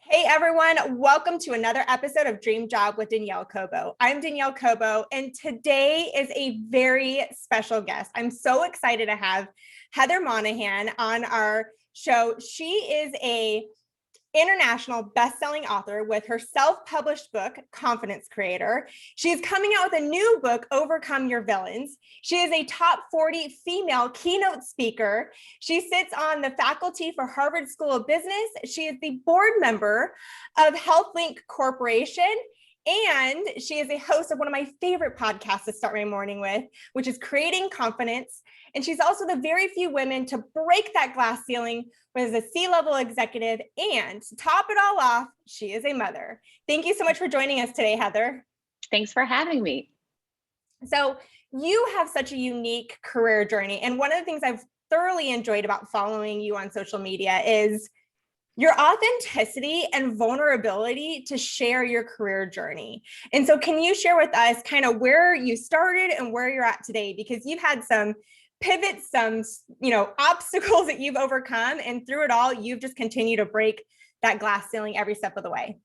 Hey everyone, welcome to another episode of Dream Job with Danielle Cobo. I'm Danielle Cobo, and today is a very special guest. I'm so excited to have Heather Monahan on our show. She is a international best-selling author with her self-published book, Confidence Creator. She is coming out with a new book, Overcome Your Villains. She is a top 40 female keynote speaker. She sits on the faculty for Harvard School of Business. She is the board member of HealthLink Corporation. And she is a host of one of my favorite podcasts to start my morning with, which is Creating Confidence. And she's also the very few women to break that glass ceiling as a C-level executive. And to top it all off, she is a mother. Thank you so much for joining us today, Heather. Thanks for having me. So you have such a unique career journey. And one of the things I've thoroughly enjoyed about following you on social media is your authenticity and vulnerability to share your career journey. And so can you share with us kind of where you started and where you're at today? Because you've had some pivots, some, obstacles that you've overcome, and through it all, you've just continued to break that glass ceiling every step of the way.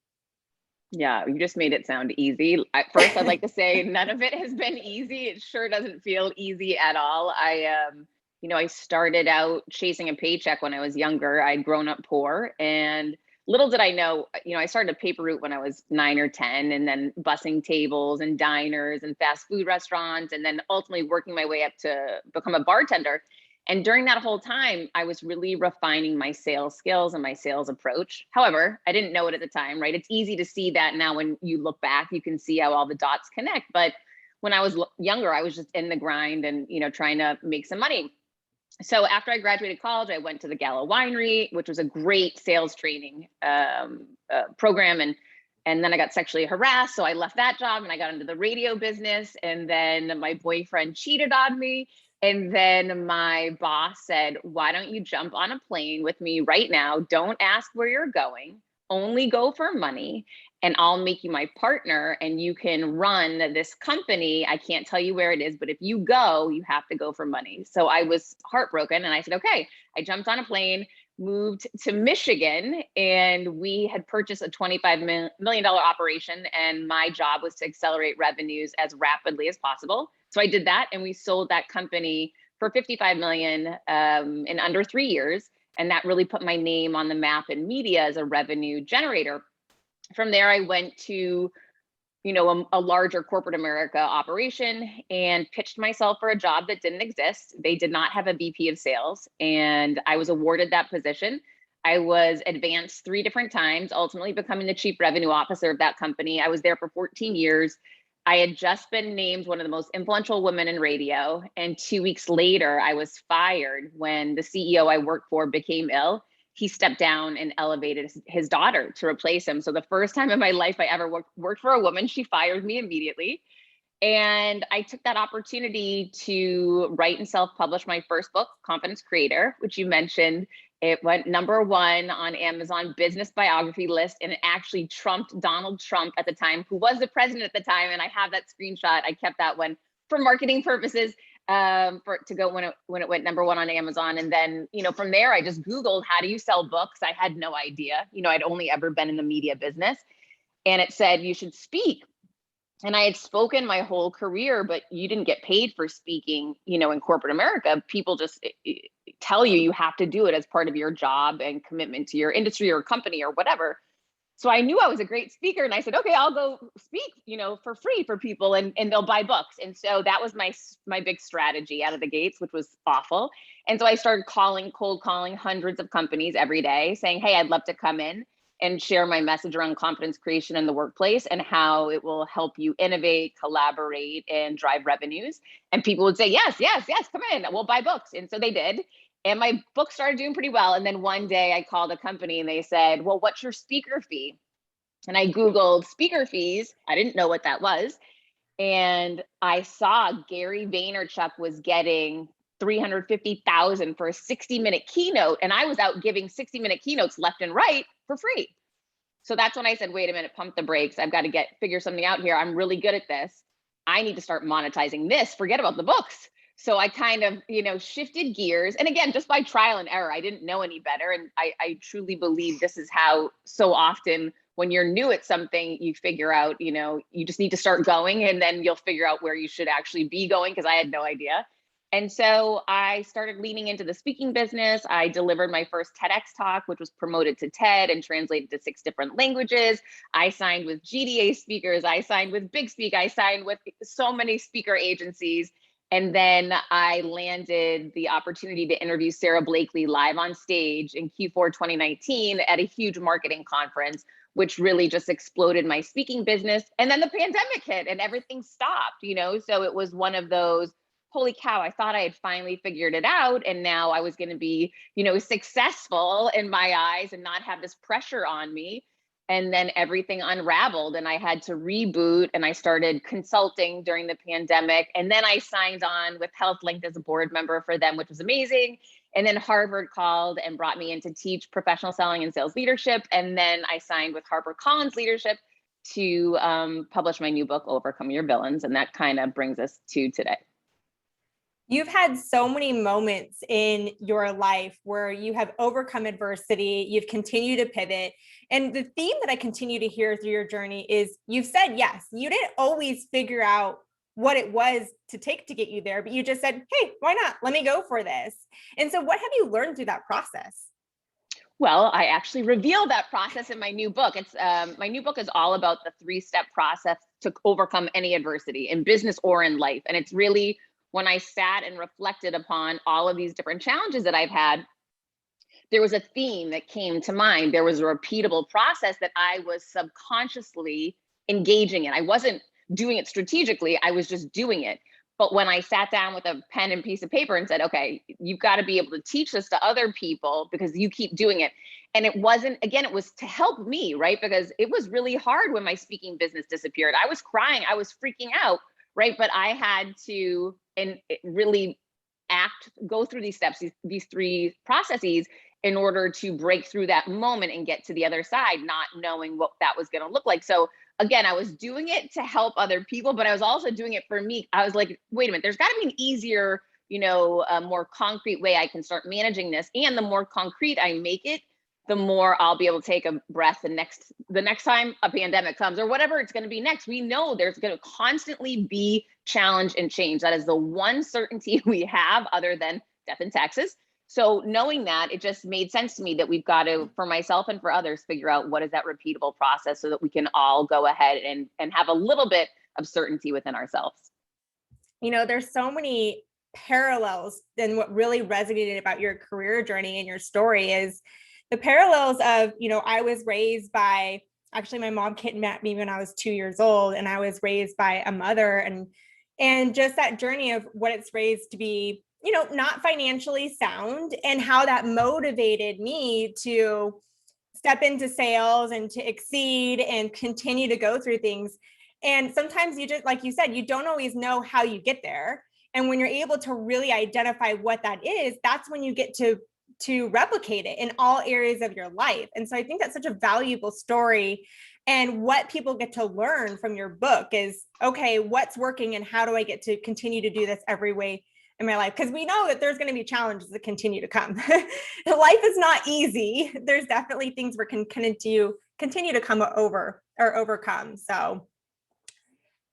Yeah, you just made it sound easy. At first, I'd like to say none of it has been easy. It sure doesn't feel easy at all. I started out chasing a paycheck when I was younger. I'd grown up poor, and little did I know, I started a paper route when I was 9 or 10, and then bussing tables and diners and fast food restaurants, and then ultimately working my way up to become a bartender. And during that whole time, I was really refining my sales skills and my sales approach. However, I didn't know it at the time, right? It's easy to see that now when you look back, you can see how all the dots connect. But when I was younger, I was just in the grind and, trying to make some money. So after I graduated college, I went to the Gallo Winery, which was a great sales training program. And then I got sexually harassed. So I left that job and I got into the radio business. And then my boyfriend cheated on me. And then my boss said, why don't you jump on a plane with me right now? Don't ask where you're going. Only go for money. And I'll make you my partner and you can run this company. I can't tell you where it is, but if you go, you have to go for money. So I was heartbroken and I said, okay. I jumped on a plane, moved to Michigan, and we had purchased a $25 million operation. And my job was to accelerate revenues as rapidly as possible. So I did that, and we sold that company for $55 million in under 3 years. And that really put my name on the map in media as a revenue generator. From there, I went to, a larger corporate America operation and pitched myself for a job that didn't exist. They did not have a VP of sales, and I was awarded that position. I was advanced 3 different times, ultimately becoming the chief revenue officer of that company. I was there for 14 years. I had just been named one of the most influential women in radio. And 2 weeks later, I was fired when the CEO I worked for became ill. He stepped down and elevated his daughter to replace him. So the first time in my life I ever worked for a woman, she fired me immediately. And I took that opportunity to write and self-publish my first book, Confidence Creator, which you mentioned. It went #1 on Amazon business biography list, and it actually trumped Donald Trump at the time, who was the president at the time. And I have that screenshot. I kept that one for marketing purposes, to go when it went #1 on Amazon. And then, from there, I just Googled, how do you sell books? I had no idea. I'd only ever been in the media business, and it said you should speak. And I had spoken my whole career, but you didn't get paid for speaking, in corporate America. People just tell you have to do it as part of your job and commitment to your industry or company or whatever. So I knew I was a great speaker, and I said, okay, I'll go speak, for free for people, and they'll buy books. And so that was my big strategy out of the gates, which was awful. And so I started cold calling hundreds of companies every day saying, hey, I'd love to come in and share my message around confidence creation in the workplace and how it will help you innovate, collaborate, and drive revenues. And people would say, yes, come in, we'll buy books. And so they did. And my book started doing pretty well. And then one day I called a company and they said, well, what's your speaker fee? And I Googled speaker fees. I didn't know what that was. And I saw Gary Vaynerchuk was getting $350,000 for a 60-minute keynote. And I was out giving 60-minute keynotes left and right for free. So that's when I said, wait a minute, pump the brakes. I've got to figure something out here. I'm really good at this. I need to start monetizing this. Forget about the books. So I kind of, shifted gears. And again, just by trial and error, I didn't know any better. And I truly believe this is how so often when you're new at something, you figure out, you just need to start going and then you'll figure out where you should actually be going, because I had no idea. And so I started leaning into the speaking business. I delivered my first TEDx talk, which was promoted to TED and translated to 6 different languages. I signed with GDA speakers. I signed with Big Speak. I signed with so many speaker agencies. And then I landed the opportunity to interview Sarah Blakely live on stage in Q4 2019 at a huge marketing conference, which really just exploded my speaking business. And then the pandemic hit and everything stopped, So it was one of those, holy cow, I thought I had finally figured it out. And now I was going to be, successful in my eyes and not have this pressure on me. And then everything unraveled and I had to reboot, and I started consulting during the pandemic. And then I signed on with HealthLink as a board member for them, which was amazing. And then Harvard called and brought me in to teach professional selling and sales leadership. And then I signed with HarperCollins Leadership to publish my new book, Overcome Your Villains. And that kind of brings us to today. You've had so many moments in your life where you have overcome adversity, you've continued to pivot. And the theme that I continue to hear through your journey is you've said, yes, you didn't always figure out what it was to take to get you there, but you just said, hey, why not? Let me go for this. And so what have you learned through that process? Well, I actually reveal that process in my new book. It's my new book is all about the 3-step process to overcome any adversity in business or in life. And it's really, when I sat and reflected upon all of these different challenges that I've had, there was a theme that came to mind. There was a repeatable process that I was subconsciously engaging in. I wasn't doing it strategically, I was just doing it. But when I sat down with a pen and piece of paper and said, okay, you've got to be able to teach this to other people because you keep doing it. And it wasn't, again, it was to help me, right? Because it was really hard when my speaking business disappeared. I was crying, I was freaking out, right? But I had to really go through these steps, these 3 processes in order to break through that moment and get to the other side, not knowing what that was going to look like. So again, I was doing it to help other people, but I was also doing it for me. I was like, wait a minute, there's got to be an easier, a more concrete way I can start managing this. And the more concrete I make it, the more I'll be able to take a breath the next time a pandemic comes or whatever it's going to be next. We know there's going to constantly be challenge and change. That is the one certainty we have other than death and taxes. So knowing that, it just made sense to me that we've got to, for myself and for others, figure out what is that repeatable process so that we can all go ahead and have a little bit of certainty within ourselves. There's so many parallels. And what really resonated about your career journey and your story is the parallels of, I was raised by, actually my mom kidnapped me when I was 2 years old, and I was raised by a mother, and just that journey of what it's raised to be, not financially sound, and how that motivated me to step into sales and to exceed and continue to go through things. And sometimes you just, like you said, you don't always know how you get there. And when you're able to really identify what that is, that's when you get to replicate it in all areas of your life. And so I think that's such a valuable story. And what people get to learn from your book is, okay, what's working and how do I get to continue to do this every way in my life? Because we know that there's going to be challenges that continue to come. Life is not easy. There's definitely things we're continue to come over or overcome. So,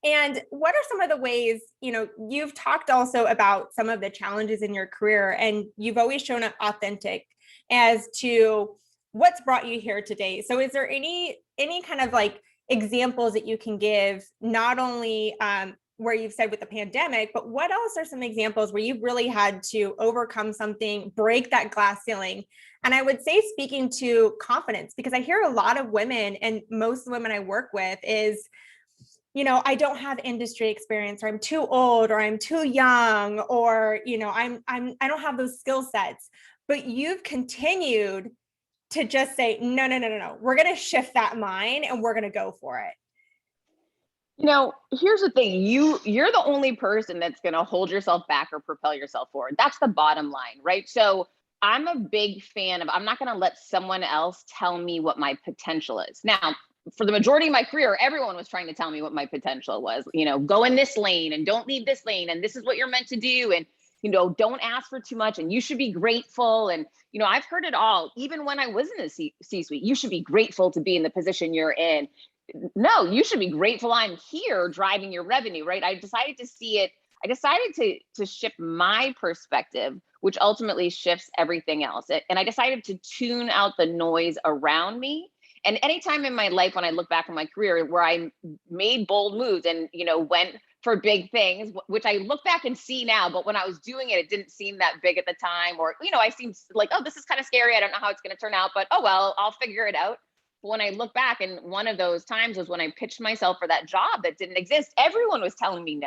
and what are some of the ways, you've talked also about some of the challenges in your career, and you've always shown up authentic as to what's brought you here today. So is there any kind of like examples that you can give, not only where you've said with the pandemic, but what else are some examples where you've really had to overcome something, break that glass ceiling? And I would say, speaking to confidence, because I hear a lot of women, and most of the women I work with is, I don't have industry experience, or I'm too old, or I'm too young, or, I don't have those skill sets. But you've continued to just say, no, we're going to shift that mind and we're going to go for it. Here's the thing. You're the only person that's going to hold yourself back or propel yourself forward. That's the bottom line, right? So I'm a big fan of, I'm not going to let someone else tell me what my potential is. Now, for the majority of my career, everyone was trying to tell me what my potential was, go in this lane and don't leave this lane, and this is what you're meant to do. And don't ask for too much and you should be grateful. And, I've heard it all, even when I was in the C-suite. You should be grateful to be in the position you're in. No, you should be grateful I'm here driving your revenue, right? I decided to shift my perspective, which ultimately shifts everything else. And I decided to tune out the noise around me. And anytime in my life, when I look back on my career where I made bold moves and, went for big things, which I look back and see now, but when I was doing it, it didn't seem that big at the time, or, I seemed like, oh, this is kind of scary. I don't know how it's going to turn out, but oh, well, I'll figure it out. But when I look back, and one of those times was when I pitched myself for that job that didn't exist. Everyone was telling me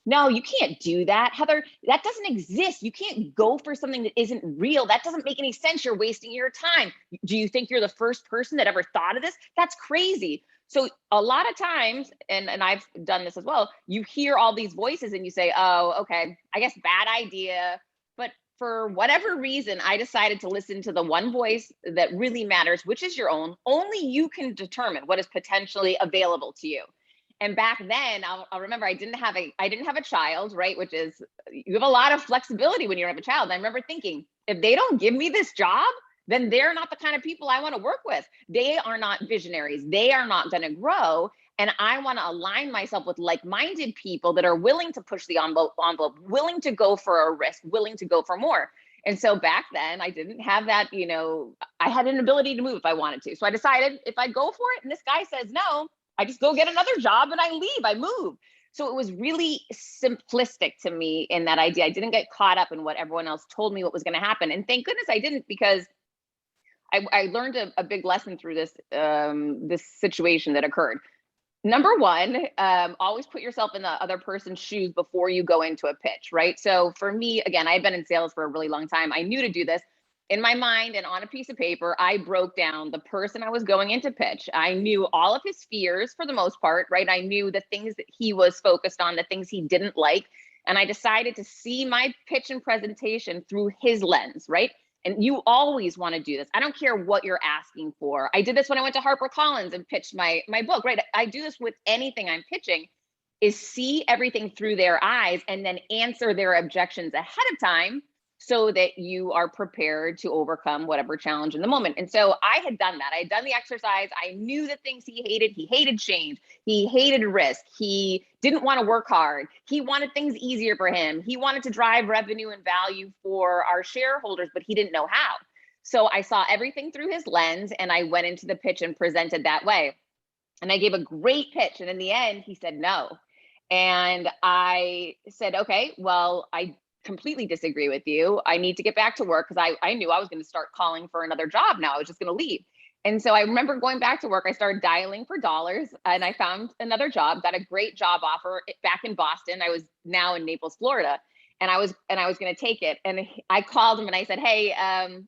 no, you can't do that. Heather, that doesn't exist. You can't go for something that isn't real. That doesn't make any sense. You're wasting your time. Do you think you're the first person that ever thought of this? That's crazy. So a lot of times, and I've done this as well, you hear all these voices and you say, oh, okay, I guess bad idea. But for whatever reason, I decided to listen to the one voice that really matters, which is your own. Only you can determine what is potentially available to you. And back then, I'll remember I didn't have a child, right? Which is, you have a lot of flexibility when you have a child. And I remember thinking, if they don't give me this job, then they're not the kind of people I want to work with. They are not visionaries. They are not going to grow. And I want to align myself with like-minded people that are willing to push the envelope, willing to go for a risk, willing to go for more. And so back then I didn't have that, I had an ability to move if I wanted to. So I decided if I go for it and this guy says no, I just go get another job and I leave, I move. So it was really simplistic to me in that idea. I didn't get caught up in what everyone else told me what was going to happen. And thank goodness I didn't, because I learned a big lesson through this situation that occurred. Number one, always put yourself in the other person's shoes before you go into a pitch, right? So for me, again, I've been in sales for a really long time. I knew to do this. In my mind and on a piece of paper, I broke down the person I was going into pitch. I knew all of his fears for the most part, right? I knew the things that he was focused on, the things he didn't like. And I decided to see my pitch and presentation through his lens, right? And you always want to do this. I don't care what you're asking for. I did this when I went to HarperCollins and pitched my book, right? I do this with anything I'm pitching, is see everything through their eyes and then answer their objections ahead of time so that you are prepared to overcome whatever challenge in the moment. And so I had done that. I had done the exercise. I knew the things he hated. He hated change. He hated risk. He didn't want to work hard. He wanted things easier for him. He wanted to drive revenue and value for our shareholders, but he didn't know how. So I saw everything through his lens and I went into the pitch and presented that way. And I gave a great pitch. And in the end, he said no. And I said, okay, well, I completely disagree with you. I need to get back to work, because I knew I was going to start calling for another job now. I was just going to leave. And so I remember going back to work, I started dialing for dollars and I found another job, got a great job offer back in Boston. I was now in Naples, Florida, and I was going to take it. And I called him and I said, hey,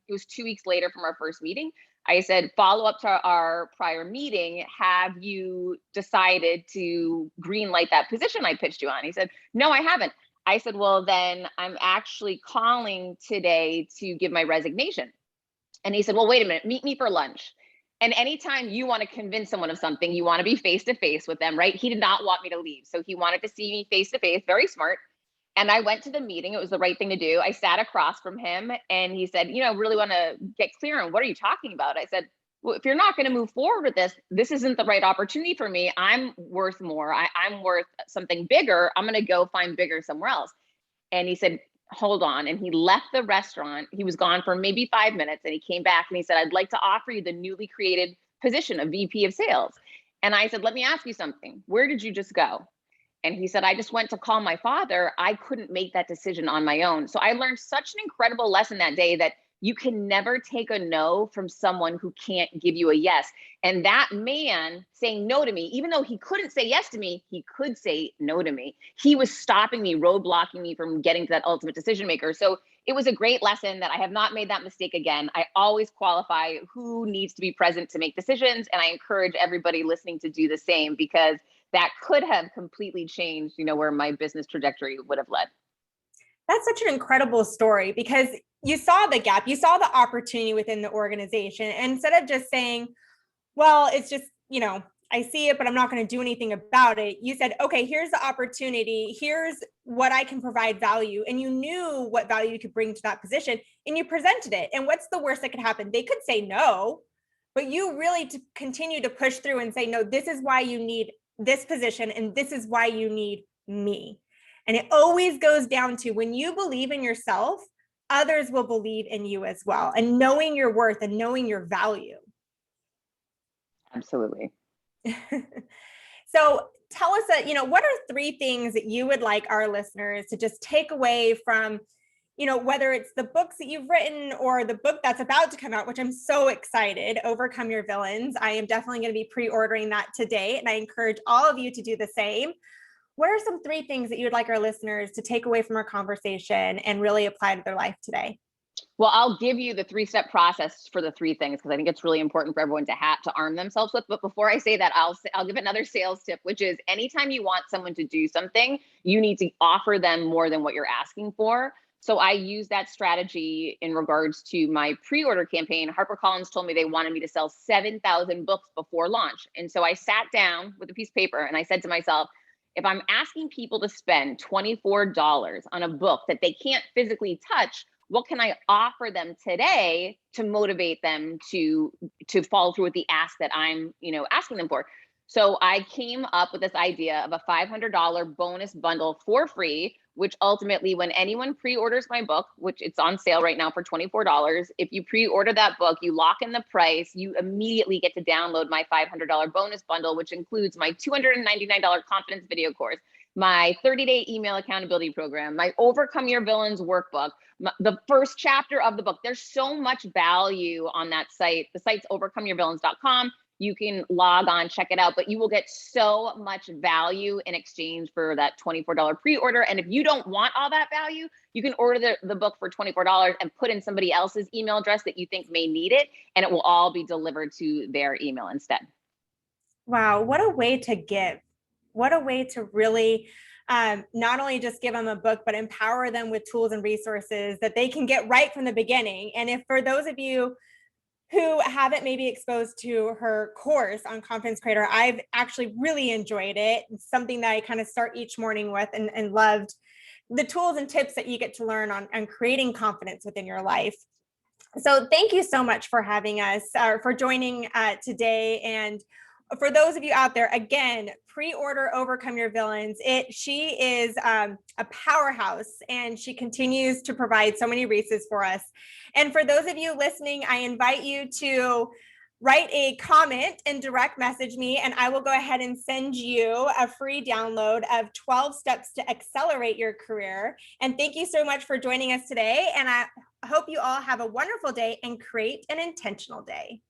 it was 2 weeks later from our first meeting. I said, follow up to our prior meeting, have you decided to green light that position I pitched you on? He said, no, I haven't. I said, well, then I'm actually calling today to give my resignation. And he said, well, wait a minute, meet me for lunch. And anytime you want to convince someone of something, you want to be face to face with them, right? He did not want me to leave. So he wanted to see me face to face, very smart. And I went to the meeting. It was the right thing to do. I sat across from him and he said, really want to get clear on what are you talking about? I said, well, if you're not going to move forward with this, this isn't the right opportunity for me. I'm worth more. I'm worth something bigger. I'm going to go find bigger somewhere else. And he said, hold on. And he left the restaurant. He was gone for maybe 5 minutes and he came back and he said, I'd like to offer you the newly created position of VP of sales. And I said, let me ask you something. Where did you just go? And he said, I just went to call my father. I couldn't make that decision on my own. So I learned such an incredible lesson that day, that you can never take a no from someone who can't give you a yes. And that man saying no to me, even though he couldn't say yes to me, he could say no to me. He was stopping me, roadblocking me from getting to that ultimate decision maker. So it was a great lesson that I have not made that mistake again. I always qualify who needs to be present to make decisions. And I encourage everybody listening to do the same, because that could have completely changed, where my business trajectory would have led. That's such an incredible story, because you saw the gap, you saw the opportunity within the organization. And instead of just saying, well, it's just, I see it, but I'm not going to do anything about it. You said, okay, here's the opportunity. Here's what I can provide value. And you knew what value you could bring to that position and you presented it. And what's the worst that could happen? They could say no, but you really to continue to push through and say, no, this is why you need this position. And this is why you need me. And it always goes down to when you believe in yourself, others will believe in you as well. And knowing your worth and knowing your value. Absolutely. So tell us what are 3 things that you would like our listeners to just take away from, whether it's the books that you've written or the book that's about to come out, which I'm so excited, Overcome Your Villains. I am definitely going to be pre-ordering that today. And I encourage all of you to do the same. What are some 3 things that you would like our listeners to take away from our conversation and really apply to their life today? Well, I'll give you the 3-step process for the 3 things because I think it's really important for everyone to arm themselves with. But before I say that, I'll give another sales tip, which is anytime you want someone to do something, you need to offer them more than what you're asking for. So I use that strategy in regards to my pre-order campaign. HarperCollins told me they wanted me to sell 7,000 books before launch. And so I sat down with a piece of paper and I said to myself, if I'm asking people to spend $24 on a book that they can't physically touch, what can I offer them today to motivate them to follow through with the ask that I'm, asking them for? So I came up with this idea of a $500 bonus bundle for free, which ultimately, when anyone pre-orders my book, which it's on sale right now for $24, if you pre-order that book, you lock in the price, you immediately get to download my $500 bonus bundle, which includes my $299 confidence video course, my 30-day email accountability program, my Overcome Your Villains workbook, the first chapter of the book. There's so much value on that site. The site's overcomeyourvillains.com. You can log on, check it out, but you will get so much value in exchange for that $24 pre-order. And if you don't want all that value, you can order the book for $24 and put in somebody else's email address that you think may need it, and it will all be delivered to their email instead. Wow, what a way to give. What a way to really not only just give them a book, but empower them with tools and resources that they can get right from the beginning. And if for those of you who haven't maybe exposed to her course on Confidence Creator, I've actually really enjoyed it. It's something that I kind of start each morning with and loved the tools and tips that you get to learn on creating confidence within your life. So thank you so much for having us, for joining today. And for those of you out there, again, pre-order Overcome Your Villains. She is a powerhouse and she continues to provide so many resources for us. And for those of you listening, I invite you to write a comment and direct message me, and I will go ahead and send you a free download of 12 steps to accelerate your career. And thank you so much for joining us today. And I hope you all have a wonderful day and create an intentional day.